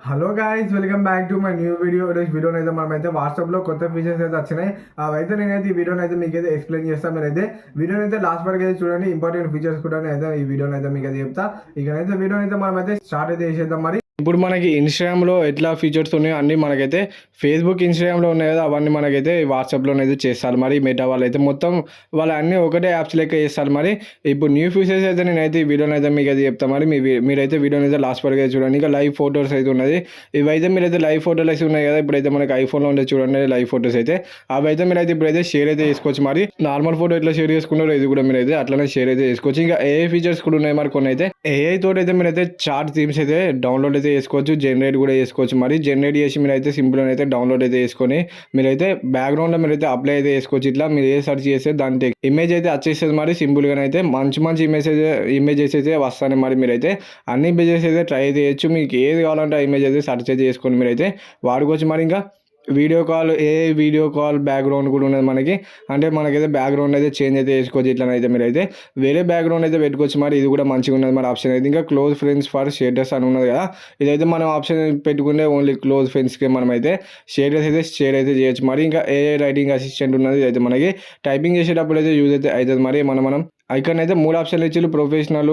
Hello guys, welcome back to my new video. ఈరోజు వీడియోని అయితే మనమైతే వాట్సాప్లో కొత్త ఫీచర్స్ అయితే వచ్చినాయి. అవైతే నేనైతే ఈ వీడియోని అయితే మీకు అయితే ఎక్స్ప్లెయిన్ చేస్తాను. మీరైతే వీడియోని అయితే లాస్ట్ వరకు అయితే చూడండి. ఇంపార్టెంట్ ఫీచర్స్ కూడా అయితే ఈ వీడియోని అయితే మీకు అయితే చెప్తా. ఇకనైతే వీడియోని అయితే మనమైతే స్టార్ట్ అయితే చేసేద్దాం. మరి ఇప్పుడు మనకి ఇన్స్టాగ్రామ్లో ఎట్లా ఫీచర్స్ ఉన్నాయో అన్నీ మనకైతే ఫేస్బుక్ ఇన్స్టాగ్రామ్లో ఉన్నాయి కదా, అవన్నీ మనకైతే వాట్సాప్లోనైతే చేస్తారు. మరి మెటా వాళ్ళు అయితే మొత్తం వాళ్ళు అన్నీ ఒకటే యాప్స్ లెక్క చేస్తారు. మరి ఇప్పుడు న్యూ ఫీచర్స్ అయితే నేనైతే ఈ వీడియోని అయితే మీకు అయితే చెప్తాను. మరి మీరైతే వీడియోని అయితే లాస్ట్ వరకు అయితే చూడండి. ఇంకా లైవ్ ఫోటోస్ అయితే ఉన్నది. ఇవైతే మీరైతే లైవ్ ఫోటోలు అయితే ఉన్నాయి కదా, ఇప్పుడైతే మనకి ఐఫోన్లో ఉండే చూడండి లైవ్ ఫోటోస్ అయితే. అవైతే మీరైతే ఇప్పుడైతే షేర్ అయితే చేసుకోవచ్చు. మరి నార్మల్ ఫోటో ఎట్లా షేర్ చేసుకున్నారో ఇది కూడా మీరైతే అట్లనే షేర్ అయితే చేసుకోవచ్చు. ఇంకా ఏ ఫీచర్స్ కూడా ఉన్నాయి మరి కొన్ని అయితే. ఏఐ తోటి అయితే మీరైతే చార్ట్ థీమ్స్ అయితే డౌన్లోడ్ అయితే చేసుకోవచ్చు, జనరేట్ కూడా చేసుకోవచ్చు. మరి జనరేట్ చేసి మీరైతే సింపుల్ అయితే డౌన్లోడ్ అయితే చేసుకొని మీరైతే బ్యాక్గ్రౌండ్లో మీరైతే అప్లై అయితే చేసుకోవచ్చు. ఇట్లా మీరు ఏ సెర్చ్ చేస్తే దాని ఇమేజ్ అయితే వచ్చేస్తుంది. మరి సింపుల్గా అయితే మంచి మంచి ఇమేజెస్ అయితే వస్తాయి. మరి మీరైతే అన్ని ఇమేజెస్ అయితే ట్రై చేయొచ్చు. మీకు ఏది కావాలంటే ఆ ఇమేజ్ అయితే సెర్చ్ అయితే చేసుకొని మీరైతే వాడుకోవచ్చు. మరి ఇంకా వీడియో కాల్ బ్యాక్గ్రౌండ్ కూడా ఉన్నది మనకి. అంటే మనకైతే బ్యాక్గ్రౌండ్ అయితే చేంజ్ అయితే చేసుకోవచ్చు. ఇట్లనైతే మీరైతే వేరే బ్యాక్గ్రౌండ్ అయితే పెట్టుకోవచ్చు. మరి ఇది కూడా మంచిగా ఉన్నది. మరి ఆప్షన్ అయితే ఇంకా క్లోజ్ ఫ్రెండ్స్ ఫర్ స్టేటస్ అని ఉన్నది కదా, ఇదైతే మనం ఆప్షన్ పెట్టుకుంటే ఓన్లీ క్లోజ్ ఫ్రెండ్స్కి మనమైతే షేర్ అయితే చేయొచ్చు. మరి ఇంకా ఏఐ రైటింగ్ అసిస్టెంట్ ఉన్నది. ఇదైతే మనకి టైపింగ్ చేసేటప్పుడు అయితే యూజ్ అయితే అవుతుంది. మరి మనం ఐకాన్ అయితే 3 ఆప్షన్లు ఇచ్చి ప్రొఫెషనల్,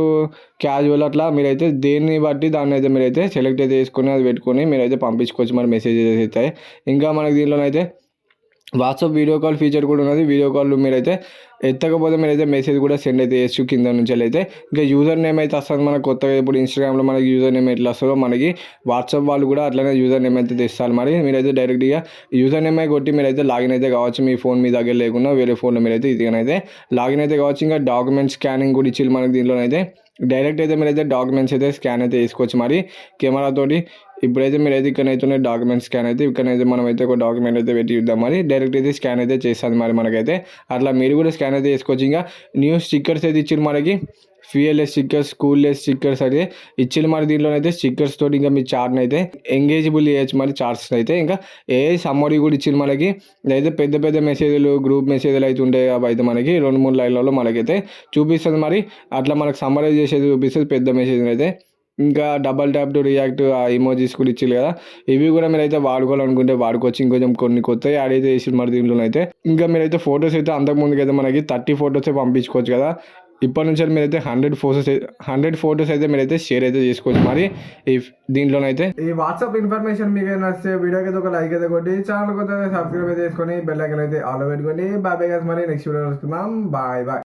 క్యాజువల్ అట్లా మీరైతే దేన్ని బట్టి దాన్ని అయితే మీరైతే సెలెక్ట్ అయితే చేసుకొని అది పెట్టుకొని మీరైతే పంపించుకోవచ్చు. మరి మెసేజెస్ అయితే ఇంకా మనకి దీంట్లోనైతే వాట్సాప్ వీడియో కాల్ ఫీచర్ కూడా ఉన్నది. వీడియో కాల్ మీరైతే ఎత్తకపోతే మీరైతే మెసేజ్ కూడా సెండ్ అయితే చేయొచ్చు కింద నుంచి అయితే. ఇంకా యూజర్ నేమ్ అయితే వస్తుంది మనకు కొత్తగా. ఇప్పుడు ఇన్స్టాగ్రామ్లో మనకి యూజర్ నేమ్ ఎట్లా వస్తుందో మనకి వాట్సాప్ వాళ్ళు కూడా అట్లనే యూజర్ నేమ్ అయితే తెస్తారు. మరి మీరైతే డైరెక్ట్గా యూజర్ నేమ్ కొట్టి మీరైతే లాగిన్ అయితే కావచ్చు. మీ ఫోన్ మీ దగ్గర లేకుండా వేరే ఫోన్లో మీరైతే ఇదిగానైతే లాగిన్ అయితే కావచ్చు. ఇంకా డాక్యుమెంట్ స్కానింగ్ కూడా ఇచ్చి మనకి దీంట్లోనైతే డైరెక్ట్ అయితే మీరైతే డాక్యుమెంట్స్ అయితే స్కాన్ అయితే చేసుకోవచ్చు. మరి కెమెరాతోటి ఇప్పుడైతే మీరైతే ఇక్కడైతే డాక్యుమెంట్ స్కాన్ అయితే ఇక్కడైతే మనమైతే ఒక డాక్యుమెంట్ అయితే పెట్టి ఇద్దాం. మరి డైరెక్ట్ అయితే స్కాన్ అయితే చేస్తుంది. మరి మనకైతే అట్లా మీరు కూడా స్కాన్ అయితే చేసుకోవచ్చు. ఇంకా న్యూ స్టిక్కర్స్ అయితే ఇచ్చారు మనకి. ఫియర్లెస్ స్టిక్కర్స్, కూల్లెస్ స్టిక్కర్స్ అయితే ఇచ్చిన. మరి దీంట్లోనైతే స్టిక్కర్స్ తోటి ఇంకా మీ చార్ట్ని అయితే ఎంగేజబుల్ చేయొచ్చు. మరి చార్ట్స్ అయితే ఇంకా ఏ సమ్మరీ కూడా ఇచ్చింది మనకి. అయితే పెద్ద పెద్ద మెసేజ్లు, గ్రూప్ మెసేజ్లు అయితే ఉంటాయి. అవి అయితే మనకి 2-3 లైన్లలో మనకైతే చూపిస్తుంది. మరి అట్లా మనకు సమ్మరైజ్ చేసేది చూపిస్తుంది పెద్ద మెసేజ్ అయితే. ఇంకా డబల్ ట్యాప్ టు రియాక్ట్ ఆ ఇమోజీస్ కూడా ఇచ్చారు కదా, ఇవి కూడా మీరైతే వాడుకోవాలనుకుంటే వాడుకోవచ్చు. ఇంకొంచెం కొన్ని కొత్తవి యాడ్ అయితే చేసి మరి దీంట్లోనైతే ఇంకా మీరైతే ఫొటోస్ అయితే అంతకుముందుకు అయితే మనకి 30 ఫొటోస్ పంపించుకోవచ్చు కదా. ఇప్పటి నుంచి మీరైతే 100 ఫొటోస్ అయితే మీరైతే షేర్ అయితే చేసుకోవచ్చు. మరి ఈ దీంట్లోనైతే ఈ వాట్సాప్ ఇన్ఫర్మేషన్ మీకు నచ్చితే వీడియోకి అయితే ఒక లైక్ అయితే కొట్టి ఛానల్ కొత్త సబ్స్క్రైబ్ అయితే చేసుకొని బెల్ ఐకాన్ అయితే ఆల్ పెట్టుకోండి. Bye bye guys. మరి నెక్స్ట్ వీడియో వస్తున్నాం. Bye bye.